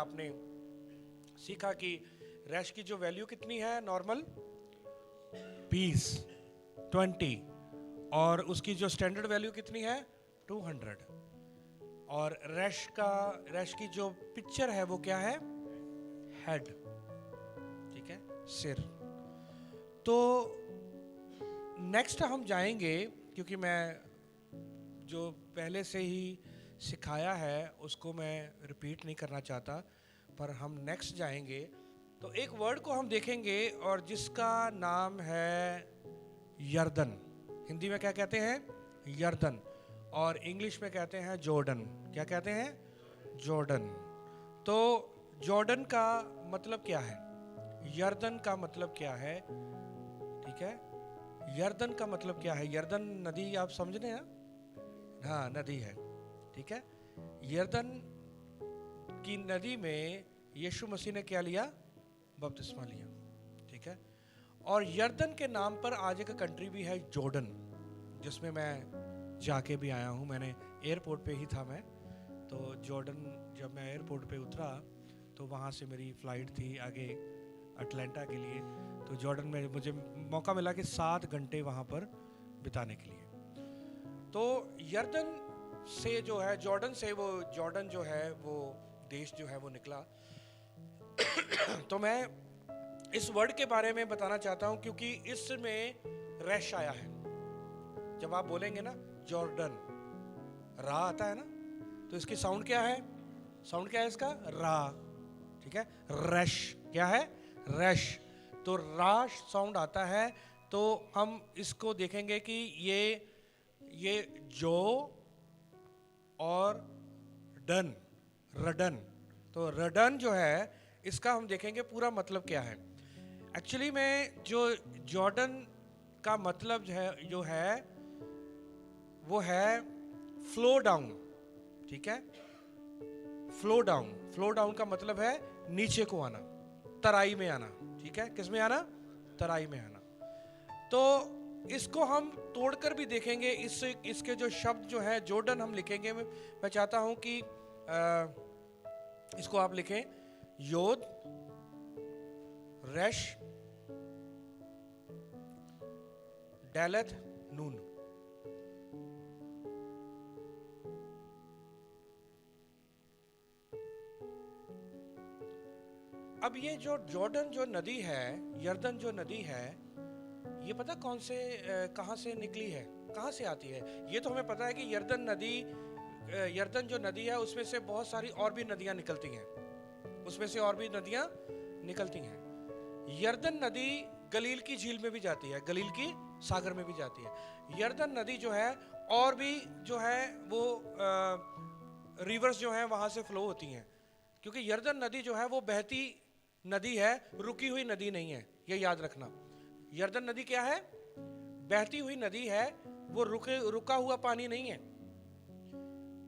आपने सीखा कि रैश की जो वैल्यू कितनी है नॉर्मल 20, 20, और उसकी जो स्टैंडर्ड वैल्यू कितनी है 200। और रैश की जो पिक्चर है वो क्या है, हेड, ठीक है, सिर। तो नेक्स्ट हम जाएंगे, क्योंकि मैं जो पहले से ही सिखाया है उसको मैं रिपीट नहीं करना चाहता, पर हम नेक्स्ट जाएंगे तो एक वर्ड को हम देखेंगे और जिसका नाम है यर्दन। हिंदी में क्या कहते हैं, यर्दन, और इंग्लिश में कहते हैं जॉर्डन। क्या कहते हैं, जॉर्डन। तो जॉर्डन का मतलब क्या है, यर्दन का मतलब क्या है, ठीक है, यर्दन का मतलब क्या है। यर्दन नदी आप समझ रहे हैं, हाँ नदी है, ठीक है। यर्दन की नदी में यीशु मसीह ने क्या लिया, बपतिस्मा लिया, ठीक है। और यर्दन के नाम पर आज एक कंट्री भी है जॉर्डन, जिसमें मैं जाके भी आया हूँ। मैंने एयरपोर्ट पे ही था मैं, तो जॉर्डन जब मैं एयरपोर्ट पे उतरा तो वहाँ से मेरी फ़्लाइट थी आगे अटलांटा के लिए। तो जॉर्डन में मुझे मौका मिला कि 7 घंटे वहाँ पर बिताने के लिए। तो यर्दन से जो है, जॉर्डन से वो जॉर्डन जो है वो देश जो है वो निकला। तो मैं इस वर्ड के बारे में बताना चाहता हूँ क्योंकि इसमें रैश आया है। जब आप बोलेंगे ना जॉर्डन, रा आता है ना, तो इसकी साउंड क्या है, साउंड क्या है इसका, रा, ठीक है। रैश क्या है, रैश, तो राश साउंड आता है। तो हम इसको देखेंगे कि ये जो और डन, रडन, तो रडन जो है इसका हम देखेंगे पूरा मतलब क्या है। एक्चुअली में जो जॉर्डन का मतलब है जो है वो है फ्लो डाउन, ठीक है, फ्लो डाउन। फ्लो डाउन का मतलब है नीचे को आना, तराई में आना, ठीक है, किस में आना, तराई में आना। तो इसको हम तोड़कर भी देखेंगे। इसके जो शब्द जो है जॉर्डन हम लिखेंगे, मैं चाहता हूं कि इसको आप लिखें योद, रैश, डेलथ, नून। अब ये जो जॉर्डन जो नदी है, यर्दन जो नदी है, ये पता कौन से कहाँ से निकली है, कहाँ से आती है। ये तो हमें पता है कि यर्दन नदी, यर्दन जो नदी है उसमें से बहुत सारी और भी नदियाँ निकलती हैं, उसमें से और भी नदियाँ निकलती हैं। यर्दन नदी गलील की झील में भी जाती है, गलील की सागर में भी जाती है। यर्दन नदी जो है और भी जो है वो रिवर्स जो हैं वहाँ से फ्लो होती हैं, क्योंकि यर्दन नदी जो है वो बहती नदी है, रुकी हुई नदी नहीं है, ये याद रखना। यर्दन नदी क्या है, बहती हुई नदी है, वो रुका हुआ पानी नहीं है।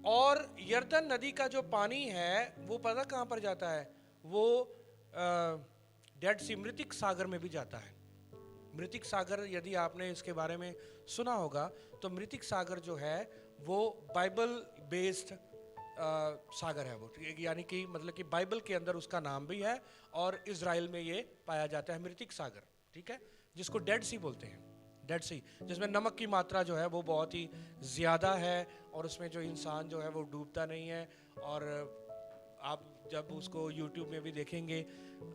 और यर्दन नदी का जो पानी है वो पता कहाँ पर जाता है, वो डेड सी, मृतिक सागर में भी जाता है। मृतिक सागर यदि आपने इसके बारे में सुना होगा तो मृतिक सागर जो है वो बाइबल बेस्ड सागर है वो, यानी कि मतलब कि बाइबल के अंदर उसका नाम भी है और इज़राइल में ये पाया जाता है मृतिक सागर, ठीक है, जिसको डेड सी बोलते हैं, डेड सी, जिसमें नमक की मात्रा जो है वो बहुत ही ज़्यादा है और उसमें जो इंसान जो है वो डूबता नहीं है। और आप जब उसको यूट्यूब में भी देखेंगे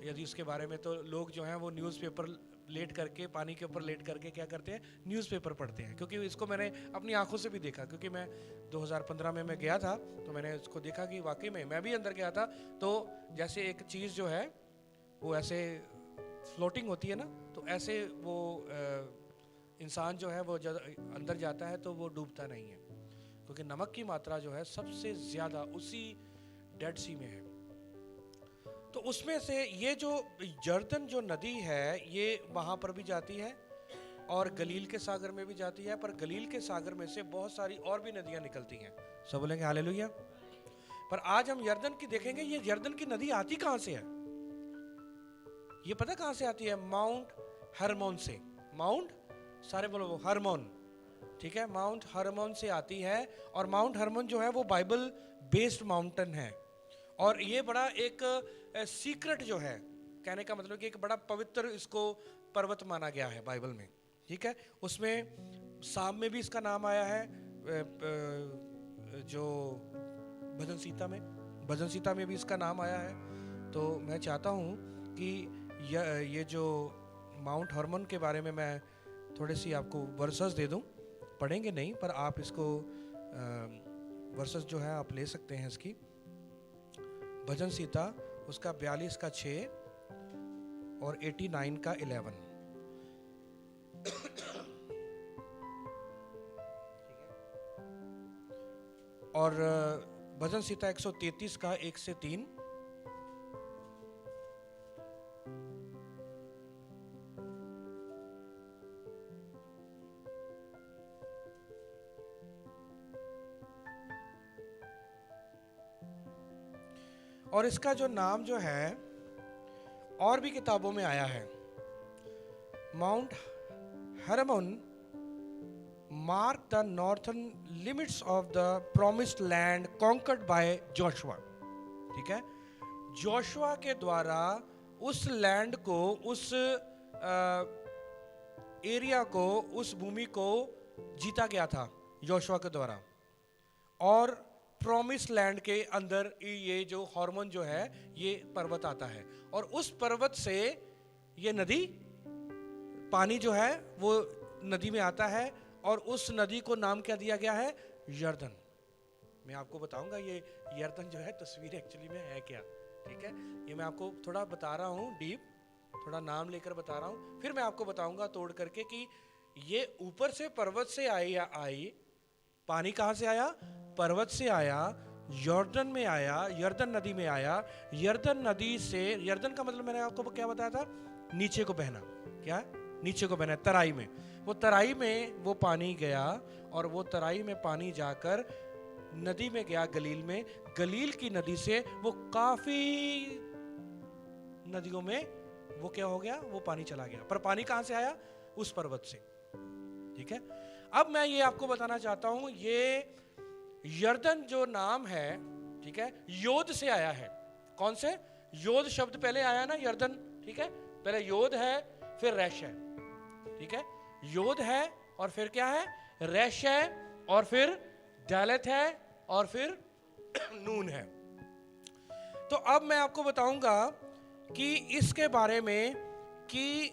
यदि उसके बारे में, तो लोग जो हैं वो न्यूज़पेपर लेट करके, पानी के ऊपर लेट करके क्या करते हैं, न्यूज़पेपर पढ़ते हैं। क्योंकि इसको मैंने अपनी आंखों से भी देखा, क्योंकि मैं 2015 में मैं गया था तो मैंने उसको देखा कि वाकई में मैं भी अंदर गया था, तो जैसे एक चीज़ जो है वो ऐसे फ्लोटिंग होती है ना, तो ऐसे वो इंसान जो है वो जब अंदर जाता है तो वो डूबता नहीं है, क्योंकि नमक की मात्रा जो है सबसे ज़्यादा उसी डेड सी में है। तो उसमें से ये जो जर्दन जो नदी है ये वहाँ पर भी जाती है और गलील के सागर में भी जाती है, पर गलील के सागर में से बहुत सारी और भी नदियाँ निकलती हैं। सब बोलेंगे हालेलुया। पर आज हम यर्दन की देखेंगे। ये यर्दन की नदी आती कहाँ से है, ये पता कहाँ से आती है, माउंट हरमोन से। माउंट, सारे बोलो हरमोन, ठीक है, माउंट हरमोन से आती है। और माउंट हरमोन जो है वो बाइबल बेस्ड माउंटेन है और ये बड़ा एक सीक्रेट जो है, कहने का मतलब कि एक बड़ा पवित्र इसको पर्वत माना गया है बाइबल में, ठीक है। उसमें साम में भी इसका नाम आया है, जो भजन सीता में भी इसका नाम आया है। तो मैं चाहता हूँ कि ये जो माउंट हर्मोन के बारे में मैं थोड़ी सी आपको वर्सेस दे दूं, पढ़ेंगे नहीं पर आप इसको वर्सेस जो है आप ले सकते हैं इसकी। भजन सीता उसका 42 का 6 और 89 का 11। और भजन सीता 133 का 1 से 3, और इसका जो नाम जो है और भी किताबों में आया है, Mount Hermon mark the northern limits of the promised land conquered by Joshua, ठीक है। जोशुआ के द्वारा उस लैंड को, उस एरिया को, उस भूमि को जीता गया था जोशुआ के द्वारा। और प्रॉमिस लैंड के अंदर ये जो हॉर्मोन जो है ये पर्वत आता है, और उस पर्वत से ये नदी, पानी जो है वो नदी में आता है, और उस नदी को नाम क्या दिया गया है? यर्दन। मैं आपको बताऊंगा ये यर्दन जो है तस्वीर एक्चुअली में है क्या, ठीक है। ये मैं आपको थोड़ा बता रहा हूँ डीप, थोड़ा नाम लेकर बता रहा हूँ, फिर मैं आपको बताऊंगा तोड़ करके कि ये ऊपर से पर्वत से आई पानी कहाँ से आया? पर्वत से आया, यर्दन में आया, यर्दन नदी में आया। यर्दन नदी से, यर्दन का मतलब मैंने आपको क्या बताया था? नीचे को बहना। क्या? नीचे को बहना, तराई में। वो तराई में वो पानी गया, और वो तराई में पानी जाकर नदी में गया, गलील में। गलील की नदी से वो काफी नदियों में वो क्या हो गया? वो पानी चला गया। पर पानी कहां से आया? उस पर्वत से, ठीक है। अब मैं ये आपको बताना चाहता हूं, ये यर्दन जो नाम है, ठीक है, योद से आया है। कौन से? योद शब्द पहले आया ना, यर्दन, ठीक है। पहले योद है, फिर रैश है, ठीक है। योद है और फिर क्या है? रैश है, और फिर दालत है, और फिर नून है। तो अब मैं आपको बताऊंगा कि इसके बारे में कि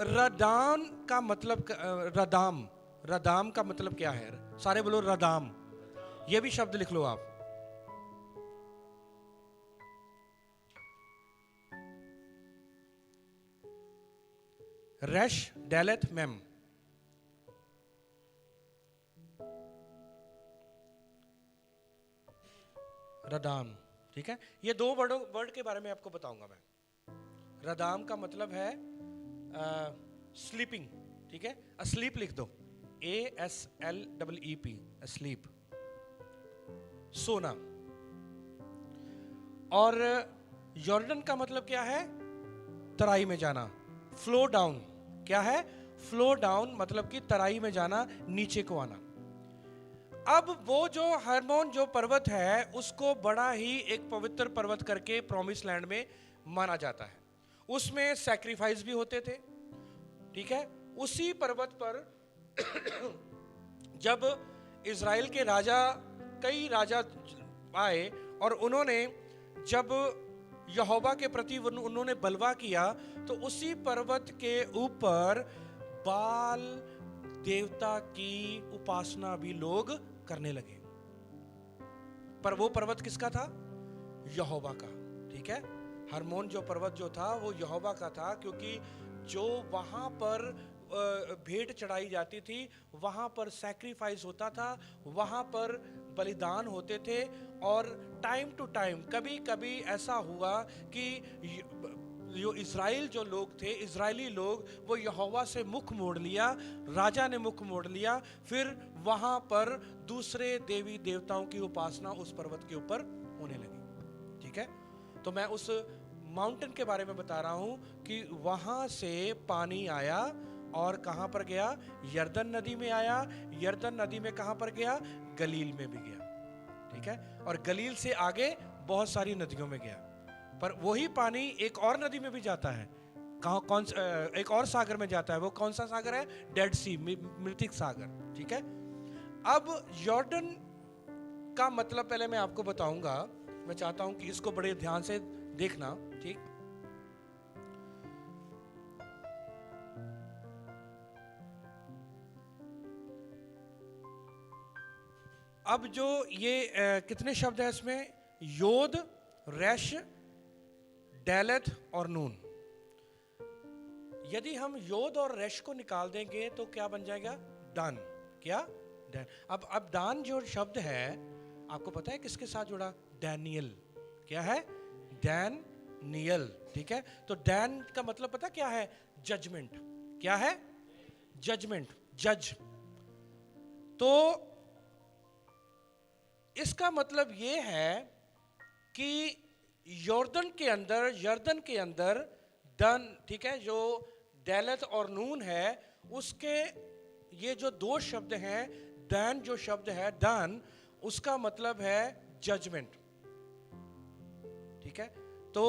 रदाम का मतलब, रदाम का मतलब क्या है? सारे बोलो रदाम। ये भी शब्द लिख लो आप। Rash, डेलत, ma'am. रदाम, ठीक है। ये दो वर्ड के बारे में आपको बताऊंगा मैं। रदाम का मतलब है स्लीपिंग, ठीक है। अस्लीप लिख दो, ASLEEP, अस्लीप, सोना। और यॉर्डन का मतलब क्या है? तराई में जाना, फ्लो डाउन। क्या है? फ्लो डाउन, मतलब कि तराई में जाना, नीचे को आना। अब वो जो हर्मोन जो पर्वत है, उसको बड़ा ही एक पवित्र पर्वत करके प्रॉमिस लैंड में माना जाता है। उसमें सैक्रिफाइस भी होते थे, ठीक है। उसी पर्वत पर जब इज़राइल के राजा, कई राजा आए, और उन्होंने जब यहोवा के प्रति उन्होंने बलवा किया, तो उसी पर्वत के ऊपर बाल देवता की उपासना भी लोग करने लगे। पर वो पर्वत किसका था? यहोवा का, ठीक है। हर्मोन जो पर्वत जो था वो यहोवा का था, क्योंकि जो वहां पर भेंट चढ़ाई जाती थी, वहां पर सैक्रिफाइस होता था, वहां पर बलिदान होते थे। और टाइम टू टाइम कभी कभी ऐसा हुआ कि जो इज़राइल जो लोग थे, इज़राइली लोग, वो यहोवा से मुख मोड़ लिया, राजा ने मुख मोड़ लिया, फिर वहां पर दूसरे देवी देवताओं की उपासना उस पर्वत के ऊपर होने लगी, ठीक है। तो मैं उस माउंटेन के बारे में बता रहा हूं कि वहां से पानी आया, और कहां पर गया? यर्दन नदी में आया। यर्दन नदी में कहां पर गया? गलील में भी गया, ठीक है। और गलील से आगे बहुत सारी नदियों में गया, पर वही पानी एक और नदी में भी जाता है। एक और सागर में जाता है। वो कौन सा सागर है? डेड सी, मृतिक सागर। ठीक है। अब यॉर्डन का मतलब पहले मैं आपको बताऊंगा। मैं चाहता हूं कि इसको बड़े ध्यान से देखना। ठीक, अब जो ये कितने शब्द है इसमें? योद, रेश, डेलथ और नून। यदि हम योद और रेश को निकाल देंगे तो क्या बन जाएगा? दान। क्या? डैन। अब दान जो शब्द है आपको पता है किसके साथ जुड़ा? डैनियल। क्या है? डैनियल। ठीक है। तो डैन का मतलब पता क्या है? जजमेंट। क्या है? जजमेंट, जज। तो इसका मतलब ये है कि यर्दन के अंदर दन, ठीक है, जो डेलथ और नून है, उसके ये जो दो शब्द हैं, दैन जो शब्द है दान, उसका मतलब है जजमेंट। ठीक है। तो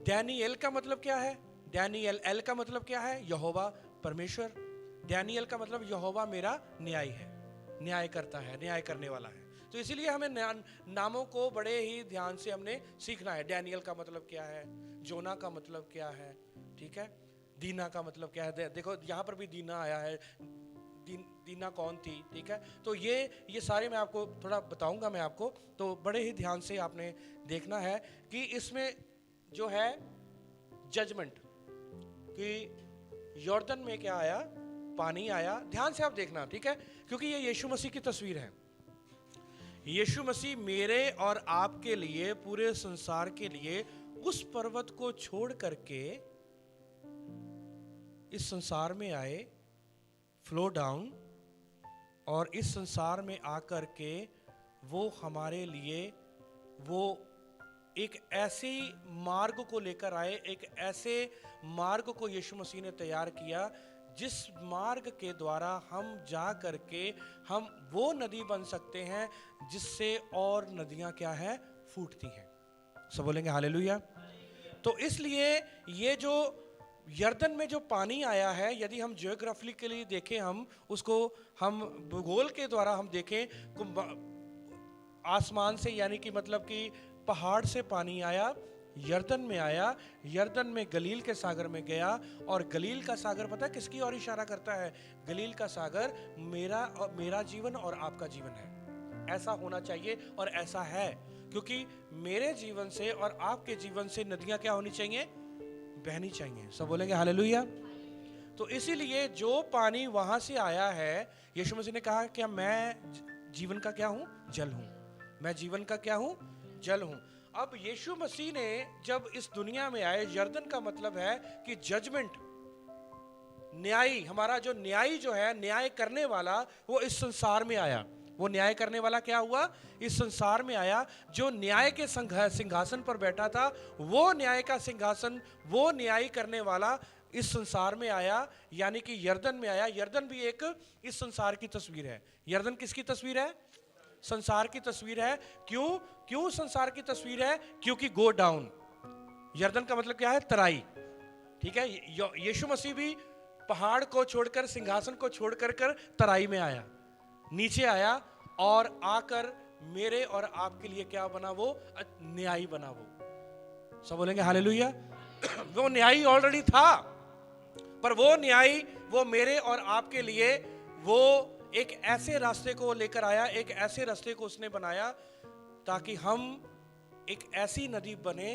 डैनियल का मतलब क्या है? डैनियल, एल का मतलब क्या है? यहोवा, परमेश्वर। डैनियल का मतलब यहोवा मेरा न्याय है, न्याय करता है, न्याय करने वाला है। तो इसीलिए हमें नामों को बड़े ही ध्यान से हमने सीखना है। डैनियल का मतलब क्या है? जोना का मतलब क्या है? ठीक है। दीना का मतलब क्या है? देखो यहाँ पर भी दीना आया है। दीना कौन थी? ठीक है। तो ये सारे मैं आपको थोड़ा बताऊंगा मैं आपको। तो बड़े ही ध्यान से आपने देखना है कि इसमें जो है जजमेंट, कि यॉर्दन में क्या आया? पानी आया। ध्यान से आप देखना, ठीक है, क्योंकि ये यीशु मसीह की तस्वीर है। यीशु मसीह मेरे और आपके लिए, पूरे संसार के लिए उस पर्वत को छोड़ करके इस संसार में आए, फ्लो डाउन, और इस संसार में आकर के वो हमारे लिए वो एक ऐसे मार्ग को लेकर आए, एक ऐसे मार्ग को यीशु मसीह ने तैयार किया जिस मार्ग के द्वारा हम जा करके हम वो नदी बन सकते हैं जिससे और नदियां क्या है? फूटती हैं। सब बोलेंगे हालेलुया। तो इसलिए ये जो यर्दन में जो पानी आया है, यदि हम जियोग्राफिकली देखें, हम उसको हम भूगोल के द्वारा हम देखें, आसमान से, यानी कि मतलब कि पहाड़ से पानी आया, यर्दन में आया, यर्दन में गलील के सागर में गया, और गलील का सागर पता है किसकी ओर इशारा करता है? गलील का सागर मेरा जीवन और आपका जीवन है। ऐसा होना चाहिए और ऐसा है, क्योंकि मेरे जीवन से और आपके जीवन से नदियां क्या होनी चाहिए? बहनी चाहिए। सब बोलेंगे हालेलुया। तो इसीलिए जो पानी वहां से आया है, यीशु मसीह ने कहा कि मैं जीवन का क्या हूं? जल हूं। मैं जीवन का क्या हूं? जल हूं। अब यीशु मसीह ने जब इस दुनिया में आए, यर्दन का मतलब है कि जजमेंट, न्यायी, हमारा जो न्यायी जो है, न्याय करने वाला, वो इस संसार में आया। वो न्याय करने वाला क्या हुआ? इस संसार में आया। जो न्याय के सिंहासन पर बैठा था, वो न्याय का सिंहासन, वो न्याय करने वाला इस संसार में आया, यानी कि यर्दन में आया। यर्दन भी एक इस संसार की तस्वीर है। यर्दन किसकी तस्वीर है? संसार की तस्वीर है। क्यों संसार की तस्वीर है? क्योंकि गो डाउन। यर्दन का मतलब क्या है? तराई। ठीक है। यीशु मसीह भी पहाड़ को छोड़कर, सिंहासन को छोड़कर तराई में आया, नीचे आया, और आकर मेरे और आपके लिए क्या बना? वो न्यायी बना। वो सब बोलेंगे हालेलुया। वो न्यायी ऑलरेडी था, पर वो न्यायी, वो मेरे और आपके लिए वो एक ऐसे रास्ते को लेकर आया, एक ऐसे रास्ते को उसने बनाया ताकि हम एक ऐसी नदी बने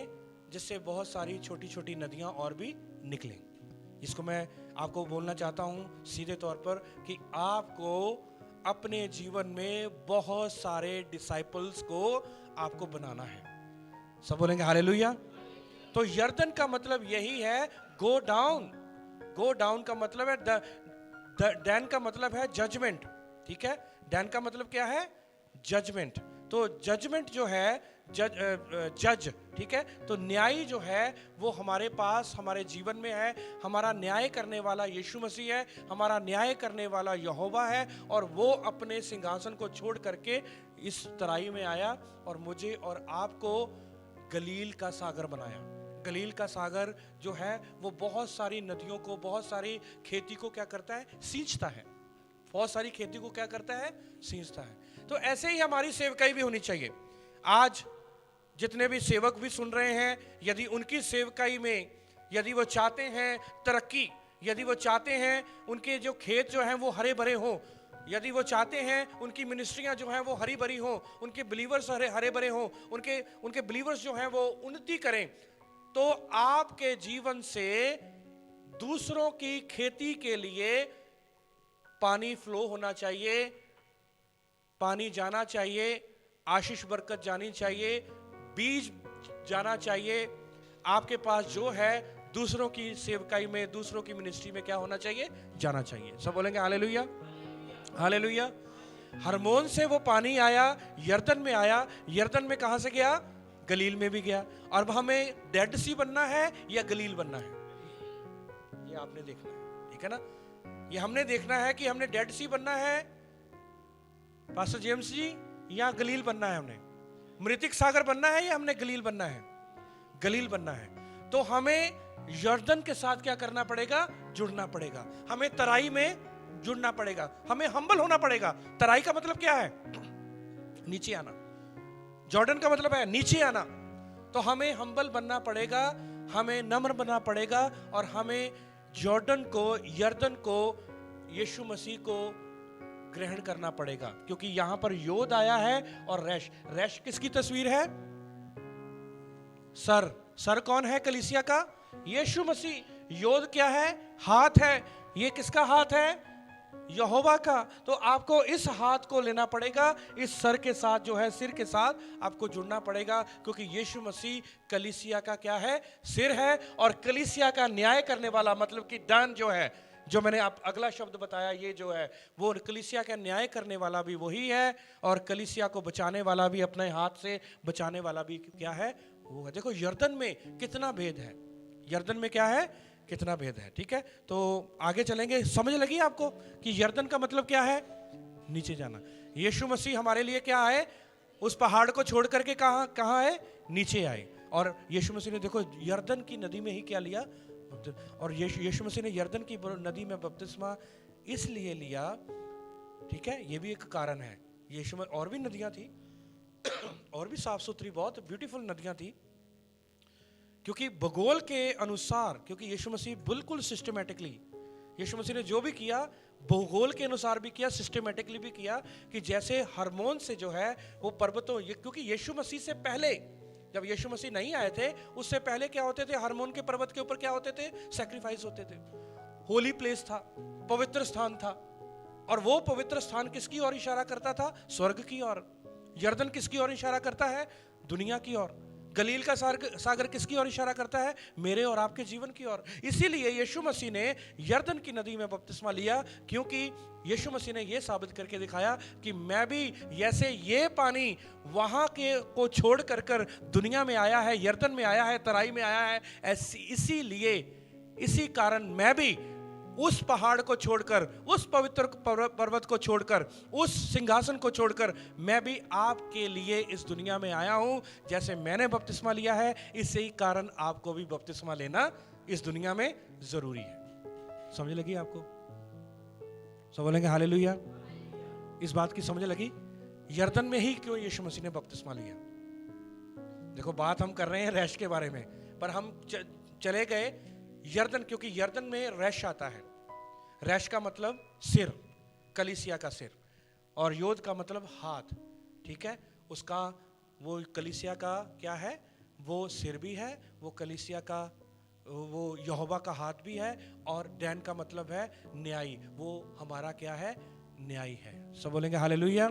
जिससे बहुत सारी छोटी छोटी नदियां और भी निकलें। इसको मैं आपको बोलना चाहता हूं सीधे तौर पर कि आपको अपने जीवन में बहुत सारे डिसाइपल्स को आपको बनाना है। सब बोलेंगे हालेलुया। तो यर्दन का मतलब यही है, गो डाउन। गो डाउन का मतलब है, डैन का मतलब है जजमेंट। ठीक है। डैन का मतलब क्या है? जजमेंट। तो जजमेंट जो है, जज, ठीक है। तो न्यायी जो है वो हमारे पास, हमारे जीवन में है। हमारा न्याय करने वाला यीशु मसीह है, हमारा न्याय करने वाला यहोवा है, और वो अपने सिंहासन को छोड़ करके इस तराई में आया और मुझे और आपको गलील का सागर बनाया। गलील का सागर जो है वो बहुत सारी नदियों को, बहुत सारी खेती को क्या करता है, सींचता है। बहुत सारी खेती को क्या करता है, सींचता है। तो ऐसे ही हमारी सेवकाई भी होनी चाहिए। आज जितने भी सेवक भी सुन रहे हैं, यदि उनकी सेवकाई में यदि वो चाहते हैं तरक्की, यदि वो चाहते हैं उनके जो खेत जो हैं वो हरे भरे हों, यदि वो चाहते हैं उनकी मिनिस्ट्रियां जो हैं वो हरी भरी हों, उनके बिलीवर्स हरे भरे हों, उनके बिलीवर्स जो हैं वो उन्नति करें, तो आपके जीवन से दूसरों की खेती के लिए पानी फ्लो होना चाहिए, पानी जाना चाहिए, आशीष बरकत जानी चाहिए, बीज जाना चाहिए। आपके पास जो है दूसरों की सेवकाई में, दूसरों की मिनिस्ट्री में क्या होना चाहिए, जाना चाहिए। सब बोलेंगे हालेलुया, हालेलुया। हरमोन से वो पानी आया, यर्दन में आया। यर्दन में कहां से गया, गलील में भी गया। और हमें डेड सी बनना है या गलील बनना है, ये आपने देखना है, ठीक है ना। ये हमने देखना है कि हमने डेड सी बनना है पास्टर जेम्स जी, या गलील बनना है। हमने मृतिक सागर बनना है या हमने गलील बनना है, गलील बनना है। तो हमें यर्दन के साथ क्या करना पड़ेगा, जुड़ना पड़ेगा। हमें तराई में जुड़ना पड़ेगा, हमें हम्बल होना पड़ेगा। तराई का मतलब क्या है, नीचे आना। जॉर्डन का मतलब है नीचे आना। तो हमें हम्बल बनना पड़ेगा, हमें नम्र बनना पड़ेगा, और हमें जॉर्डन को, यर्दन को, यीशु मसीह को ग्रहण करना पड़ेगा। क्योंकि यहां पर योद आया है और रैश। रैश किसकी तस्वीर है, सर। सर कौन है कलीसिया का, यीशु मसीह। योद क्या है, हाथ है। ये किसका हाथ है, यहोवा का। तो आपको इस हाथ को लेना पड़ेगा, इस सर के साथ जो है, सिर के साथ आपको जुड़ना पड़ेगा। क्योंकि यीशु मसीह कलीसिया का क्या है, सिर है। और कलीसिया का न्याय करने वाला, मतलब कि डन जो है, जो मैंने आप अगला शब्द बताया, ये जो है वो कलीसिया का न्याय करने वाला भी वही है, और कलीसिया को बचाने वाला भी, अपने हाथ से बचाने वाला भी क्या है, वो है। देखो यर्दन में कितना भेद है, यर्दन में क्या है, कितना भेद है। ठीक है, तो आगे चलेंगे। समझ लगी आपको कि यर्दन का मतलब क्या है, नीचे जाना। यीशु मसीह हमारे लिए क्या है, उस पहाड़ को छोड़ करके कहाँ है, नीचे आए। और यीशु मसीह ने देखो यर्दन की नदी में ही क्या लिया, और यीशु मसीह ने यर्दन की नदी में बपतिस्मा इसलिए लिया, ठीक है, ये भी एक कारण है। यीशु में और भी नदियां थी, और भी साफ सुथरी, बहुत ब्यूटीफुल नदियां थी, क्योंकि भूगोल के अनुसार, क्योंकि यीशु मसीह बिल्कुल सिस्टमेटिकली, यीशु मसीह ने जो भी किया भूगोल के अनुसार भी किया, सिस्टमेटिकली भी किया। कि जैसे हरमोन से जो है वो पर्वतों, क्योंकि यीशु मसीह से पहले, जब यीशु मसीह नहीं आए थे, उससे पहले क्या होते थे, हरमोन के पर्वत के ऊपर क्या होते थे, सैक्रिफाइस होते थे। होली प्लेस था, पवित्र स्थान था। और वो पवित्र स्थान किसकी ओर इशारा करता था, स्वर्ग की ओर। यर्दन किसकी ओर इशारा करता है, दुनिया की ओर। गलील का सागर किसकी ओर इशारा करता है, मेरे और आपके जीवन की ओर। इसीलिए यीशु मसीह ने यर्दन की नदी में बपतिस्मा लिया, क्योंकि यीशु मसीह ने यह साबित करके दिखाया कि मैं भी जैसे ये पानी वहां के को छोड़ कर दुनिया में आया है, यर्दन में आया है, तराई में आया है, इसीलिए इसी कारण मैं भी उस पहाड़ को छोड़कर, उस पवित्र पर्वत को छोड़कर, उस सिंहासन को छोड़कर, मैं भी आपके लिए इस दुनिया में आया हूं। जैसे मैंने बपतिस्मा लिया है, इसी ही कारण आपको भी बपतिस्मा लेना इस दुनिया में जरूरी है। समझ लगी आपको, सब बोलेंगे हालेलुया। इस बात की समझ लगी, यर्दन में ही क्यों यीशु मसीह ने बपतिस्मा लिया। देखो बात हम कर रहे हैं रैश के बारे में, पर हम चले गए यर्दन, क्योंकि यर्दन में रैश आता है। रैश का मतलब सिर, कलीसिया का सिर, और योद का मतलब हाथ। ठीक है, उसका वो कलीसिया का क्या है, वो सिर भी है, वो कलीसिया का, वो यहोवा का हाथ भी है। और डैन का मतलब है न्यायी, वो हमारा क्या है, न्यायी है। सब बोलेंगे हालेलुया।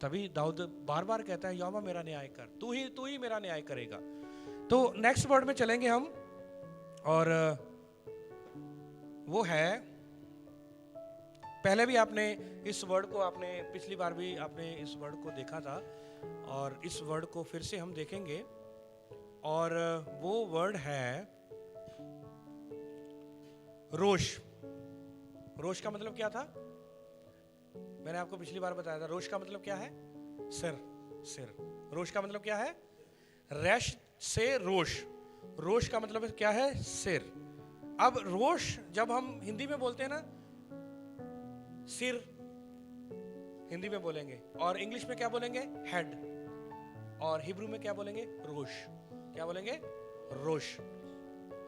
तभी दाऊद बार बार कहता है, यहोवा मेरा न्याय कर, तू ही मेरा न्याय करेगा। तो नेक्स्ट वर्ड में चलेंगे हम, और वो है, पहले भी आपने इस वर्ड को, आपने पिछली बार भी आपने इस वर्ड को देखा था, और इस वर्ड को फिर से हम देखेंगे। और वो वर्ड है रोष। रोष का मतलब क्या था, मैंने आपको पिछली बार बताया था। रोष का मतलब क्या है, सिर। रोष का मतलब क्या है, रैश से रोश, रोश का मतलब क्या है? सिर। अब रोश जब हम हिंदी में बोलते हैं ना, सिर हिंदी में बोलेंगे, और इंग्लिश में क्या बोलेंगे? हेड। और हिब्रू में क्या बोलेंगे? रोश। क्या बोलेंगे? रोश।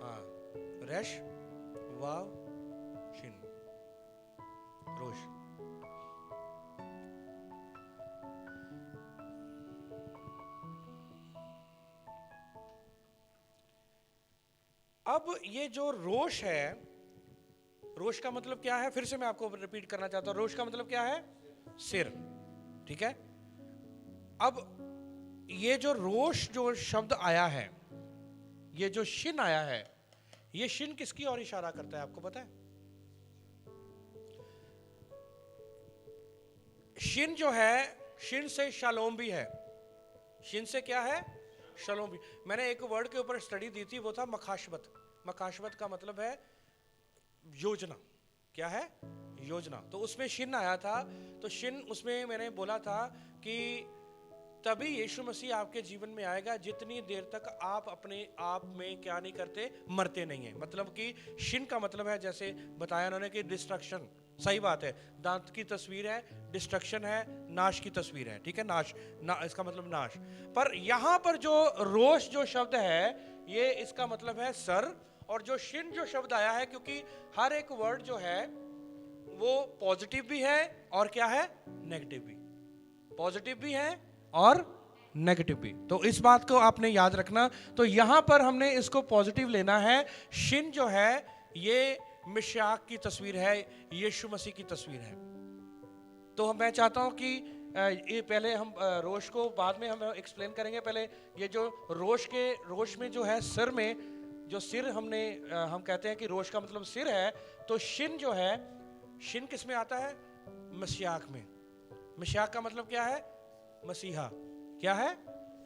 हाँ, रेश वाव शिन, रोश। अब ये जो रोश है, रोश का मतलब क्या है? फिर से मैं आपको रिपीट करना चाहता हूं। रोश का मतलब क्या है? सिर। ठीक है। अब ये जो रोश जो शब्द आया है, ये जो शिन आया है, ये शिन किसकी ओर इशारा करता है? आपको पता है? शिन जो है, शिन से शालोम भी है। शिन से क्या है? शालोम भी। मैंने एक वर्ड के ऊपर स्टडी दी थी, वो था मखाशबत। मखाशबत का मतलब है योजना। क्या है? योजना। तो उसमें शिन आया था, तो शिन उसमें मैंने बोला था कि तभी यीशु मसीह आपके जीवन में आएगा जितनी देर तक आप अपने आप में क्या नहीं करते? मरते नहीं है। मतलब कि शिन का मतलब है, जैसे बताया उन्होंने कि डिस्ट्रक्शन। सही बात है, दांत की तस्वीर है, डिस्ट्रक्शन है, नाश की तस्वीर है। ठीक है, नाश इसका मतलब नाश। पर यहां पर जो रोश जो शब्द है, ये इसका मतलब है सर। और जो शिन जो शब्द आया है, क्योंकि हर एक वर्ड जो है वो पॉजिटिव भी है और क्या है? नेगेटिव भी। पॉजिटिव भी है और नेगेटिव भी। तो इस बात को आपने याद रखना। तो यहां पर हमने इसको पॉजिटिव लेना है। शिन जो है ये मिशाक की तस्वीर है, यीशु मसीह की तस्वीर है। तो मैं चाहता हूं कि ये पहले हम रोश को बाद में हम एक्सप्लेन करेंगे। पहले ये जो रोश में जो है, सिर में जो सिर हम कहते हैं कि रोश का मतलब सिर है। तो शिन जो है, शिन किस में आता है? मसीहाक में। मसीहाक का मतलब क्या है? मसीहा। क्या है?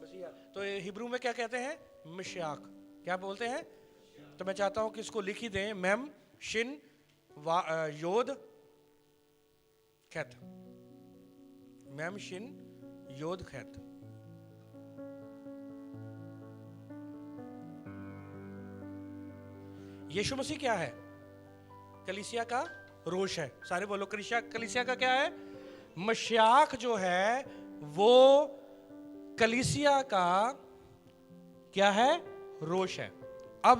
मसीहा। तो हिब्रू में क्या कहते हैं? मिशाक। क्या बोलते हैं? तो मैं चाहता हूं कि इसको लिख ही दें, मेम शिन योद खैत। मेम शिन योद खैत। यीशु मसीह क्या है? कलीसिया का रोश है। सारे बोलो, कलीसिया का क्या है? मशाक जो है वो कलीसिया का क्या है? रोश है। अब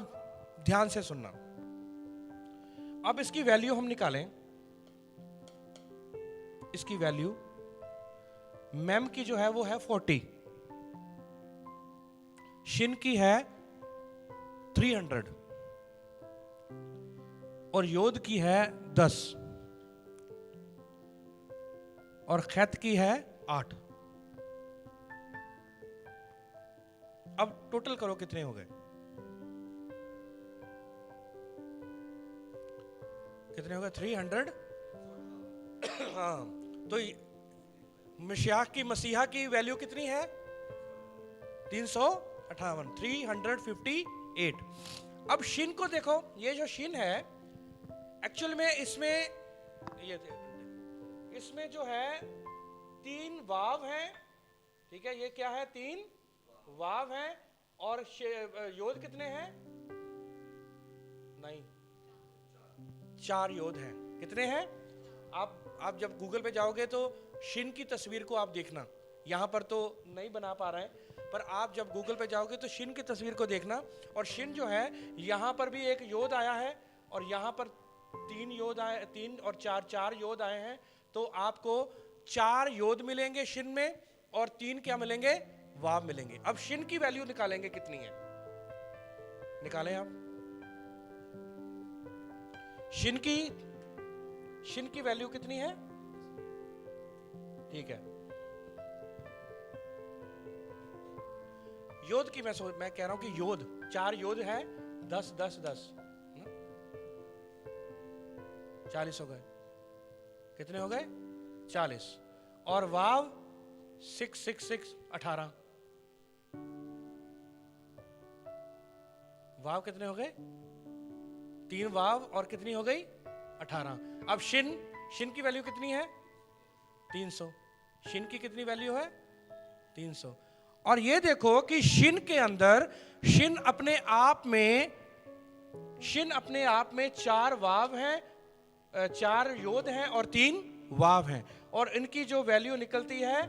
ध्यान से सुनना। अब इसकी वैल्यू हम निकालें। इसकी वैल्यू मेम की जो है वो है 40, शिन की है 300 और योद की है 10 और खैत की है 8। अब टोटल करो, कितने हो गए? कितने हो गए? 300। हाँ, तो मिशाक की, मसीहा की वैल्यू कितनी है? 358, 358। अब शिन को देखो। ये जो शिन है एक्चुअल में इसमें जो है 3 वाव है। ठीक है, ये क्या है? 3 वाव है। और योद कितने हैं? नहीं, 4 योद हैं। कितने हैं? आप जब गूगल पे जाओगे तो शिन की तस्वीर को आप देखना। यहां पर तो नहीं बना पा रहे हैं, पर आप जब गूगल पे जाओगे तो शिन की तस्वीर को देखना। और शिन जो है, यहां पर भी एक योद आया है और यहां पर 3 योद आए, 3 और 4 योद आए हैं। तो आपको 4 योद मिलेंगे शिन में और 3 क्या मिलेंगे? वाव मिलेंगे। अब शिन की वैल्यू निकालेंगे, कितनी है? निकालें आप। शिन की वैल्यू कितनी है? ठीक है, योद की मैं कह रहा हूं कि योद 4 योद है, 10 10 10 40 हो गए। कितने हो गए? 40। और वाव 6 6 6 18। वाव कितने हो गए? 3 वाव और कितनी हो गई? 18। अब शिन की वैल्यू कितनी है? 300। शिन की कितनी वैल्यू है? 300। और ये देखो कि शिन के अंदर, शिन अपने आप में 4 वाव हैं, 4 योद हैं और 3 वाव हैं, और इनकी जो वैल्यू निकलती है,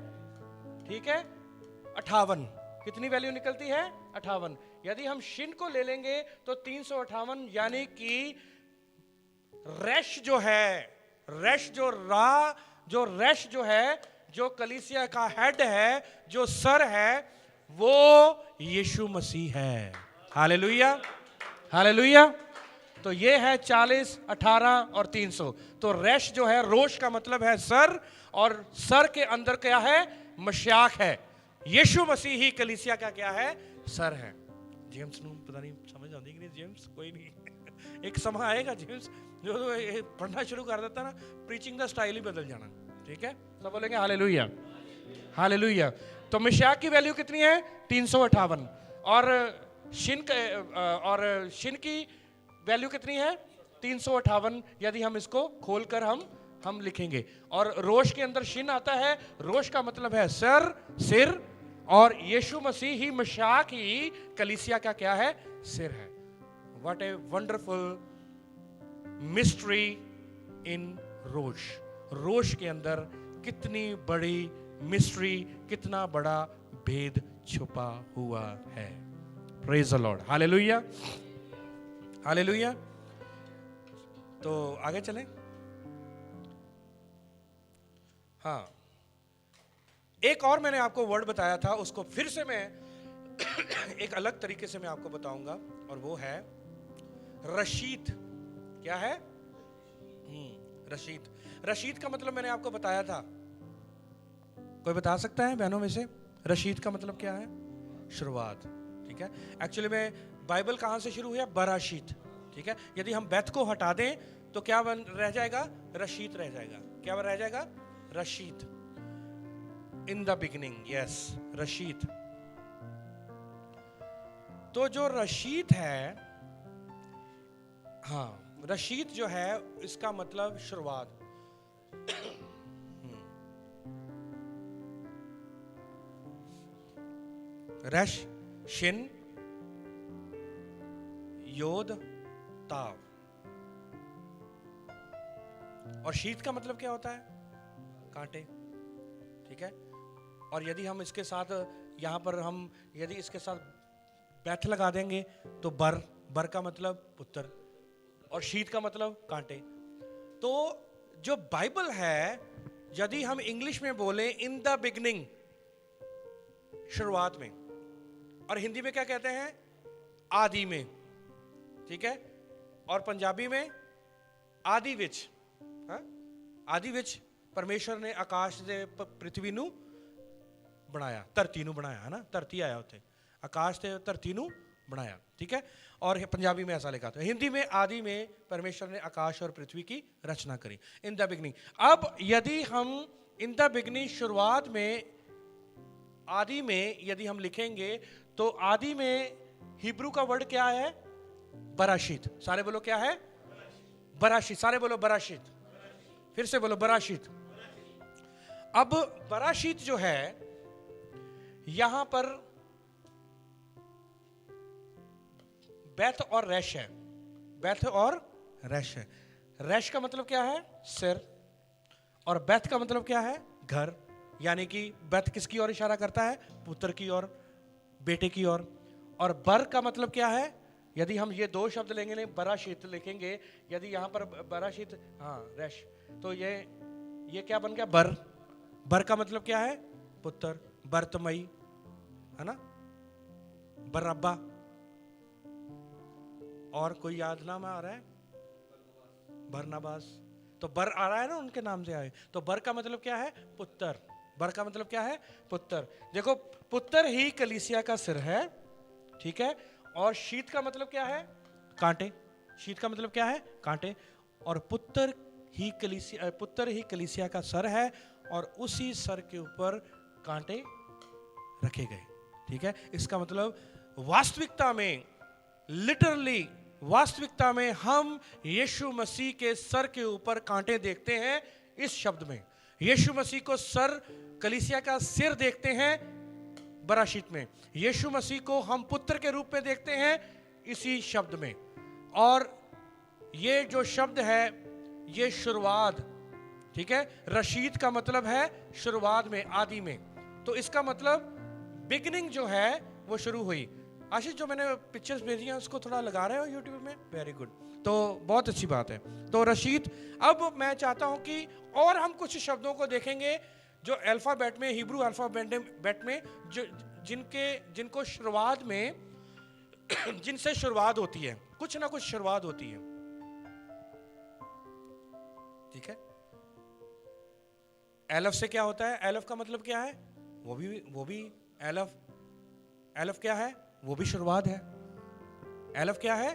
ठीक है, 58। कितनी वैल्यू निकलती है? 58। यदि हम शिन को ले लेंगे तो 358, यानी कि रेश जो है, रेश जो है, जो कलीसिया का हेड है, जो सर है, वो यीशु मसीह है। Hallelujah, hallelujah. तो ये है 40, 18 और 300। तो रेश जो है, रोश का मतलब है सर, और सर के अंदर क्या है? मशाक है। यीशु मसीह ही कलीसिया का क्या है? सर है। जेम्स नू पता नहीं समझ आती कि नहीं, जेम्स कोई नहीं एक समय आएगा जेम्स जो पढ़ना शुरू कर देता ना, प्रीचिंग का स्टाइल ही बदल जाना। ठीक है, सब बोलेंगे हालेलुया, हालेलुया। तो मशाक की वैल्यू कितनी है? 358। और शिन की वैल्यू कितनी है? 358। यदि हम इसको खोलकर हम लिखेंगे, और रोश के अंदर शिन आता है, रोश का मतलब है सिर, और यीशु मसीह ही, मशाक ही कलीसिया का क्या है? सिर है। व्हाट ए वंडरफुल मिस्ट्री इन रोश। रोश के अंदर कितनी बड़ी मिस्ट्री, कितना बड़ा भेद छुपा हुआ है। Praise the Lord, hallelujah, hallelujah. तो आगे चलें। हाँ, एक और मैंने आपको वर्ड बताया था, उसको फिर से मैं एक अलग तरीके से मैं आपको बताऊंगा, और वो है रशीद। क्या है? रशीद। रशीद का मतलब मैंने आपको बताया था। कोई बता सकता है बहनों में से रशीद का मतलब क्या है? शुरुआत। ठीक है, एक्चुअली में बाइबल कहां से शुरू हुआ? बराशीत। ठीक है, यदि हम बैत को हटा दें तो क्या रह जाएगा? रशीद रह जाएगा। क्या रह जाएगा? Rashid. In the beginning, yes, Rashid. तो जो रशीद है, हाँ, रशीद जो है, इसका मतलब शुरुआत। रश, शिन, योद, ताव। और शीत का मतलब क्या होता है? कांटे। ठीक है, और यदि हम इसके साथ यहां पर यदि इसके साथ बैठ लगा देंगे तो बर का मतलब पुत्र, और शीत का मतलब कांटे। तो जो बाइबल है, यदि हम इंग्लिश में बोले इन द बिगनिंग, शुरुआत में, और हिंदी में क्या कहते हैं? आदि में। ठीक है, और पंजाबी में आदि विच। आदि विच परमेश्वर ने आकाश से पृथ्वी नू बनाया, धरती नू बनाया, है ना, धरती आया उते, आकाश से धरती नू बनाया। ठीक है, और पंजाबी में ऐसा लिखा था। हिंदी में आदि में परमेश्वर ने आकाश और पृथ्वी की रचना करी, इन द बिगनिंग। अब यदि हम इन द बिगनिंग, शुरुआत में, आदि में यदि हम लिखेंगे तो आदि में हिब्रू का वर्ड क्या है? बराशीत। सारे बोलो क्या है? बराशीत। सारे बोलो बराशीत। फिर से बोलो बराशीत। अब बराशीत जो है, यहां पर बैथ और रैश है। बैथ और रैश है। रैश का मतलब क्या है? सिर, और बैथ का मतलब क्या है? घर। यानी कि बैथ किसकी ओर इशारा करता है? पुत्र की ओर, बेटे की ओर। और बर का मतलब क्या है? यदि हम ये दो शब्द लेंगे, नहीं बराशीत लिखेंगे, यदि यहां पर बराशीत, हाँ, रैश, तो ये क्या बन गया? बर का मतलब क्या है? पुत्र। बरतमई, है ना, बरअब्बा। और कोई याद नाम आ रहा है? बरनबास। तो बर आ रहा है ना, उनके नाम से आए। तो बर का मतलब क्या है? पुत्र। बर का मतलब क्या है? पुत्र। देखो, पुत्र ही कलीसिया का सिर है। ठीक है, और शीत का मतलब क्या है? कांटे। शीत का मतलब क्या है? कांटे। और पुत्र ही कलीसिया का सर है, और उसी सर के ऊपर कांटे रखे गए। ठीक है, इसका मतलब वास्तविकता में, लिटरली वास्तविकता में, हम यीशु मसीह के सर के ऊपर कांटे देखते हैं। इस शब्द में यीशु मसीह को सर, कलीसिया का सिर देखते हैं बराशीत में। यीशु मसीह को हम पुत्र के रूप में देखते हैं इसी शब्द में। और ये जो शब्द है ये शुरुआत, ठीक है, रशीद का मतलब है शुरुआत में, आदि में। तो इसका मतलब बिगनिंग जो है वो शुरू हुई। आशीष, जो मैंने पिक्चर्स भेजी हैं उसको थोड़ा लगा रहे हो यूट्यूब में? वेरी गुड, तो बहुत अच्छी बात है। तो रशीद, अब मैं चाहता हूं कि और हम कुछ शब्दों को देखेंगे जो अल्फाबेट में, हिब्रू अल्फाबेट में जो जिनको शुरुआत में जिनसे शुरुआत होती है, कुछ ना कुछ शुरुआत होती है, ठीक है। एलफ से क्या होता है? एलफ का मतलब क्या है? वो भी एलफ क्या है? वो भी शुरुआत है। एलफ क्या है?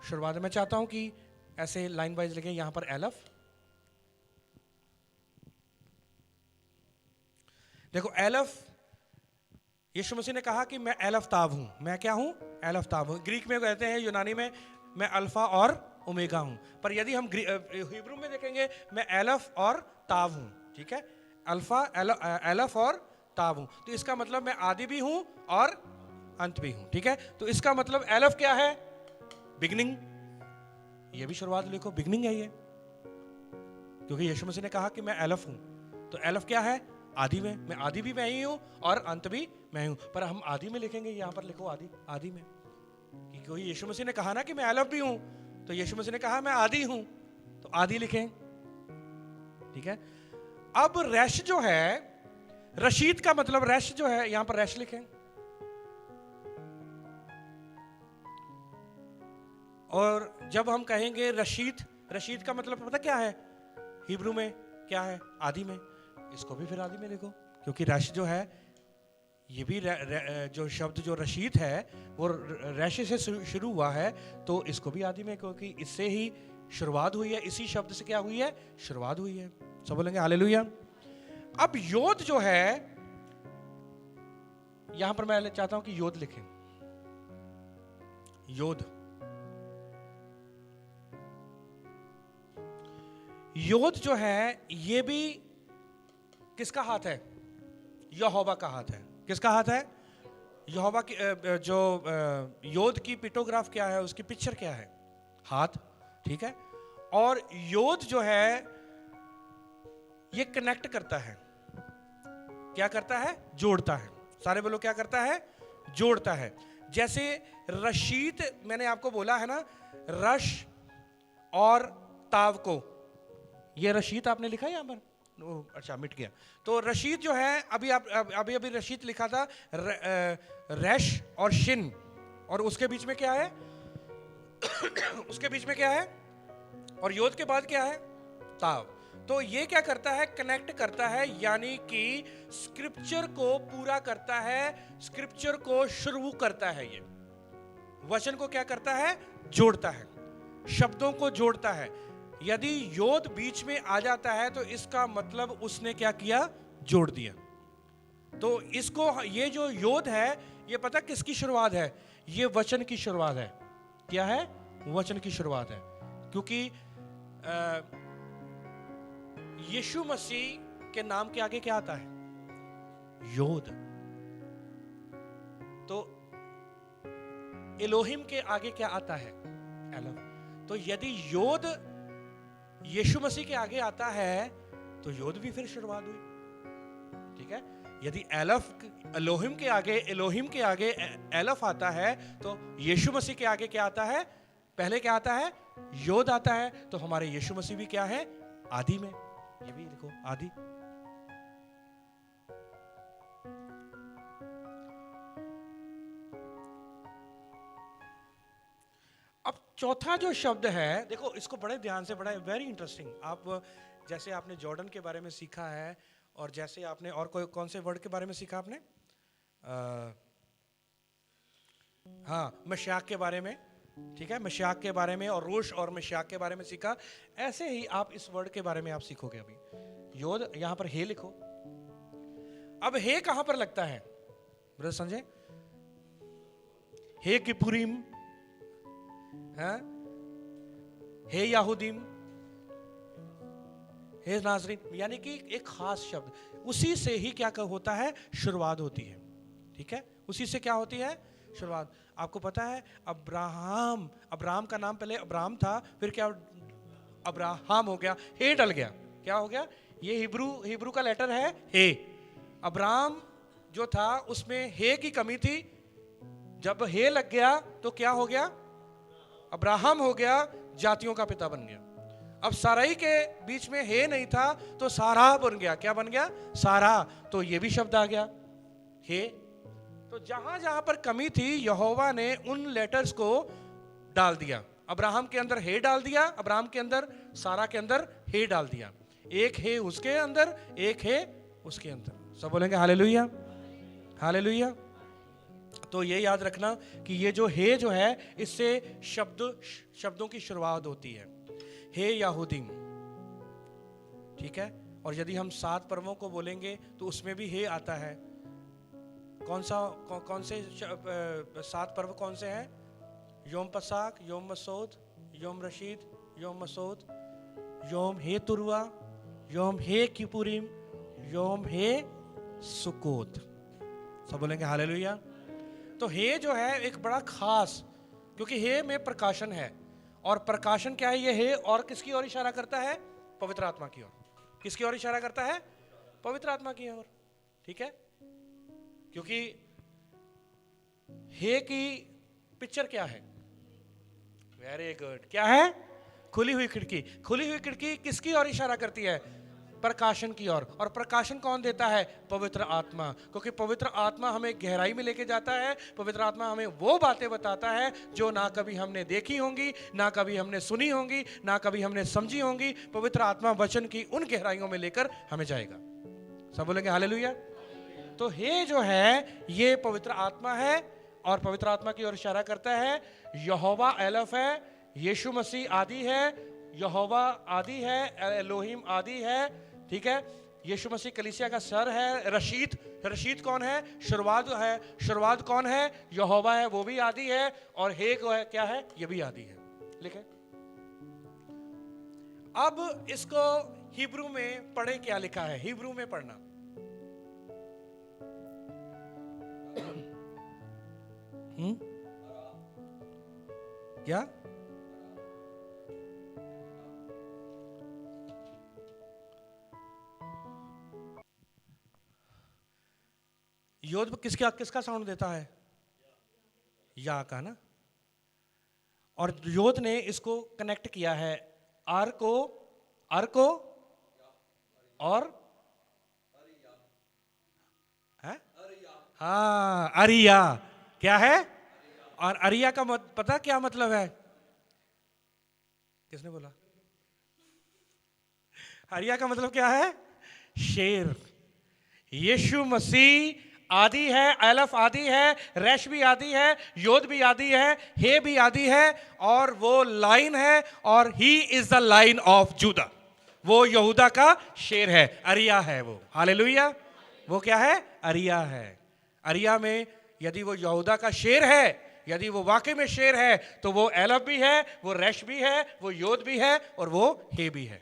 शुरुआत है। मैं चाहता हूं कि ऐसे लाइन वाइज लिखें। यहां पर एलफ, देखो एलफ, यीशु मसीह ने कहा कि मैं एलफ ताब हूं। मैं क्या हूं? एलफ ताब हूं। ग्रीक में कहते हैं, यूनानी में, मैं अल्फा और ओमेगा हूं। पर यदि हम हिब्रू में देखेंगे, मैं एलफ और ताब हूं, ठीक है। अल्फा, एलफ और ताब हूं। तो इसका मतलब मैं आदि भी हूं और अंत भी हूं, ठीक है। तो इसका मतलब एलफ क्या है? बिगनिंग। ये भी शुरुआत लिखो, बिगनिंग है ये, क्योंकि यीशु मसीह ने कहा कि मैं एलफ हूं। तो एलफ क्या है? आदि में। मैं आदि भी मैं ही हूं और अंत भी मैं हूं। पर हम आदि में लिखेंगे, यहां पर लिखो आदि में, क्योंकि यीशु मसीह ने कहा ना कि मैं एलफ भी हूं, तो यीशु मसीह ने कहा मैं आदि हूं, तो आदि लिखें, ठीक है। अब रैश जो है, रशीद का मतलब रैश जो है, यहां पर रैश लिखें। और जब हम कहेंगे रशीद का मतलब पता क्या है हिब्रू में? क्या है? आदि में। इसको भी फिर आदि में लिखो, क्योंकि रश जो है, ये भी जो शब्द जो रशीद है वो रश से शुरू हुआ है, तो इसको भी आदि में, क्योंकि इससे ही शुरुआत हुई है। इसी शब्द से क्या हुई है? शुरुआत हुई है। सब बोलेंगे हालेलुया। अब योद जो है, यहां पर मैं चाहता हूं कि योद लिखें। योद जो है, ये भी किसका हाथ है? यहोवा का हाथ है। किसका हाथ है? यहोवा की। जो योद की पिक्टोग्राफ क्या है, उसकी पिक्चर क्या है? हाथ, ठीक है। और योद जो है ये कनेक्ट करता है। क्या करता है? जोड़ता है। सारे बोलो, क्या करता है? जोड़ता है। जैसे रशीद, मैंने आपको बोला है ना, रश और ताव को, ये रशीद आपने लिखा है यहां पर? अच्छा, मिट गया। तो रशीद जो है, अभी रशीद लिखा था, रैश और शिन, और उसके बीच में क्या है? उसके बीच में क्या है? और योद के बाद क्या है? ताव। तो ये क्या करता है? कनेक्ट करता है, यानी कि स्क्रिप्चर को पूरा करता है, स्क्रिप्चर को शुरू करता है। ये वचन को क्या करता है? जोड़ता है, शब्दों को जोड़ता है। यदि योद बीच में आ जाता है तो इसका मतलब उसने क्या किया? जोड़ दिया। तो इसको, ये जो योद है, ये पता किसकी शुरुआत है? ये वचन की शुरुआत है। क्या है? वचन की शुरुआत है। क्योंकि यीशु मसीह के नाम के आगे क्या आता है? योद। तो एलोहिम के आगे क्या आता है? एलफ। तो यदि योद यीशु मसीह के आगे आता है तो योद भी फिर शुरुआत हुई, ठीक है। यदि एलोहिम के आगे एलफ आता है तो यीशु मसीह के आगे क्या आता है? पहले क्या आता है? योद आता है। तो हमारे यीशु मसीह भी क्या है? आदि में। ये भी लिखो, आदि। अब चौथा जो शब्द है, देखो इसको बड़े ध्यान से, बड़ा वेरी इंटरेस्टिंग। आप जैसे आपने जॉर्डन के बारे में सीखा है, और जैसे आपने और कौन से वर्ड के बारे में सीखा आपने? हाँ, मशाक के बारे में, ठीक है, मशाक के बारे में, और रोश और मशाक के बारे में सीखा। ऐसे ही आप इस वर्ड के बारे में आप सीखोगे अभी। योद, यहां पर हे लिखो। अब हे कहां पर लगता है ब्रदर संजय? हे किपुरीम, हे याहूदीम, हे नाजरीन, यानी कि एक खास शब्द, उसी से ही क्या होता है? शुरुआत होती है। ठीक है, उसी से क्या होती है शुरुआत। आपको पता है अब्राहम का नाम पहले अब्राहम था, फिर क्या अब्राहम हो गया, हे डल गया, क्या हो गया, ये हिब्रू का लेटर है हे। अब्राहम जो था उसमें हे की कमी थी, जब हे लग गया तो क्या हो गया, अब्राहम हो गया, जातियों का पिता बन गया। अब साराई के बीच में हे नहीं था तो सारा बन गया, क्या बन गया, सारा, तो ये भी शब्द आ गया हे। तो जहां जहां पर कमी थी यहोवा ने उन लेटर्स को डाल दिया, अब्राहम के अंदर हे डाल दिया, अब्राहम के अंदर, सारा के अंदर हे डाल दिया, एक हे उसके अंदर, एक हे उसके अंदर। सब बोलेंगे हालेलुया, हालेलुया। तो ये याद रखना कि ये जो हे जो है इससे शब्दों की शुरुआत होती है, हे याहूदीम, ठीक है। और यदि हम 7 पर्वों को बोलेंगे तो उसमें भी हे आता है। कौन से 7 पर्व कौन से हैं, योम पसाक, योम मसोद, योम रशीद, योम मसोद, योम हे तुरुआ, योम हे किपुरीम, योम हे सुकोत। सब बोलेंगे हालेलुया। तो हे जो है एक बड़ा खास, क्योंकि हे में प्रकाशन है, और प्रकाशन क्या है, ये हे और किसकी ओर इशारा करता है, पवित्र आत्मा की ओर। किसकी ओर इशारा करता है, पवित्र आत्मा की ओर, ठीक है। क्योंकि हे की पिक्चर क्या है, वेरी गुड, क्या है, खुली हुई खिड़की। खुली हुई खिड़की किसकी ओर इशारा करती है, प्रकाशन की ओर। और प्रकाशन कौन देता है, पवित्र आत्मा, क्योंकि पवित्र आत्मा हमें गहराई में लेके जाता है। पवित्र आत्मा हमें वो बातें बताता है जो ना कभी हमने देखी होंगी, ना कभी हमने सुनी होंगी, ना कभी हमने समझी होंगी। पवित्र आत्मा वचन की उन गहराइयों में लेकर हमें जाएगा। सब बोलेंगे हालेलुया। तो हे जो है ये पवित्र आत्मा है, और पवित्र आत्मा की ओर इशारा करता है। यहोवा एलफ है, यीशु मसीह आदि है, यहोवा आदि है, एलोहिम आदि है, ठीक है। यीशु मसीह कलीसिया का सर है। रशीद कौन है, शुरुआत है। शुरुआत कौन है, यहोवा है, वो भी आदि है। और हे को है, क्या है, ये भी आदि है। लिखे। अब इसको हिब्रू में पढ़े, क्या लिखा है, हिब्रू में पढ़ना। क्या, योद किसका साउंड देता है, या का ना। और योद ने इसको कनेक्ट किया है आर को और है, हाँ अरिया, क्या है, और अरिया का पता क्या मतलब है, किसने बोला, अरिया का मतलब क्या है, शेर। यीशु मसीह आदि है, एलफ आदि है, रेश भी आदि है, योद भी आदि है, हे भी आदि है, और वो लाइन है, और he is the line of Judah, वो यहूदा का शेर है, अरिया है वो। हालेलुया। वो क्या है, अरिया है। अरिया में यदि वो यहूदा का शेर है, यदि वो वाकई में शेर है, तो वो एलफ भी है, वो रेश भी है, वो योद भी है, और वो हे भी है।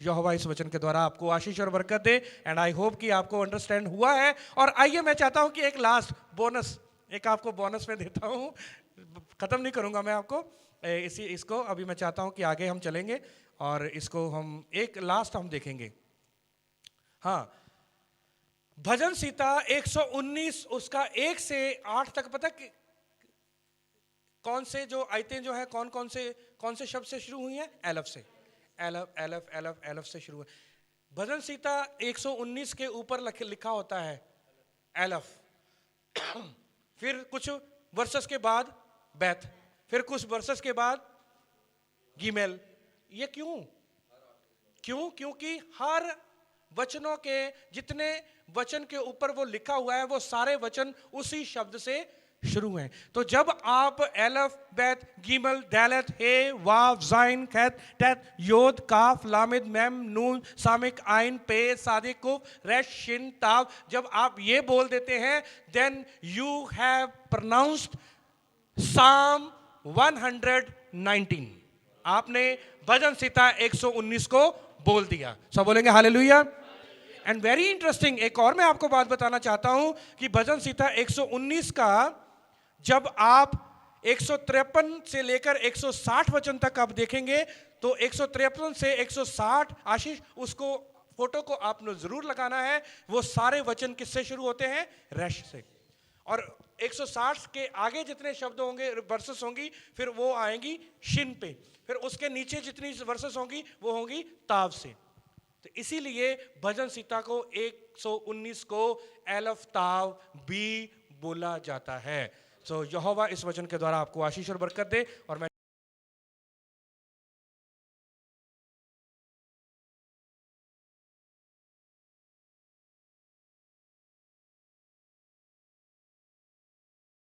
यहोवा इस वचन के द्वारा आपको आशीष और बरकत दे, एंड आई होप कि आपको अंडरस्टैंड हुआ है। और आइए मैं चाहता हूं कि एक लास्ट बोनस, एक आपको बोनस में देता हूं, खत्म नहीं करूंगा मैं आपको इसको। अभी मैं चाहता हूं कि आगे हम चलेंगे और इसको हम एक लास्ट हम देखेंगे। हाँ, भजन सीता 119 उसका 1 से 8 तक, पता कि कौन से जो आयतें जो है कौन से शब्द से शुरू हुई हैं, एलफ से, एलफ से शुरू है। भजन सीता 119 के ऊपर लिखा होता है एलफ, फिर कुछ वर्सेस के बाद बैथ, फिर कुछ वर्सेस के बाद गिमेल। ये क्योंकि हर वचनों के जितने वचन के ऊपर वो लिखा हुआ है, वो सारे वचन उसी शब्द से शुरू हैं। तो जब आप एलफ, बैत, गिमल, दालत, हे, वाव, जाइन, खैत, तैत, योद, काफ, लामिद, मेम, नून, सामिक, आइन, पे, सादिक, कुफ, रेश, शिन, ताव, जब आप ये बोल देते हैं, देन यू हैव प्रोनाउंस्ड साम 119। आपने भजन सीता 119 को बोल दिया। सब बोलेंगे हालेलुया। एंड वेरी इंटरेस्टिंग, एक और मैं आपको बात बताना चाहता हूं कि भजन संहिता 119 का जब आप 153 से लेकर 160 वचन तक आप देखेंगे तो 153 से 160, आशीष उसको फोटो को आपने जरूर लगाना है, वो सारे वचन किससे शुरू होते हैं? रैश से। और 160 के आगे जितने शब्द होंगे, वर्सेस होंगी, फिर वो आएंगी शिन पे, फिर उसके नीचे जितनी वर्सेस होंगी वो होंगी ताव से। तो इसीलिए भजन संहिता को 119 को एलफ ताव बी बोला जाता है। सो यहोवा इस वचन के द्वारा आपको आशीष और बरकत दे। और मैं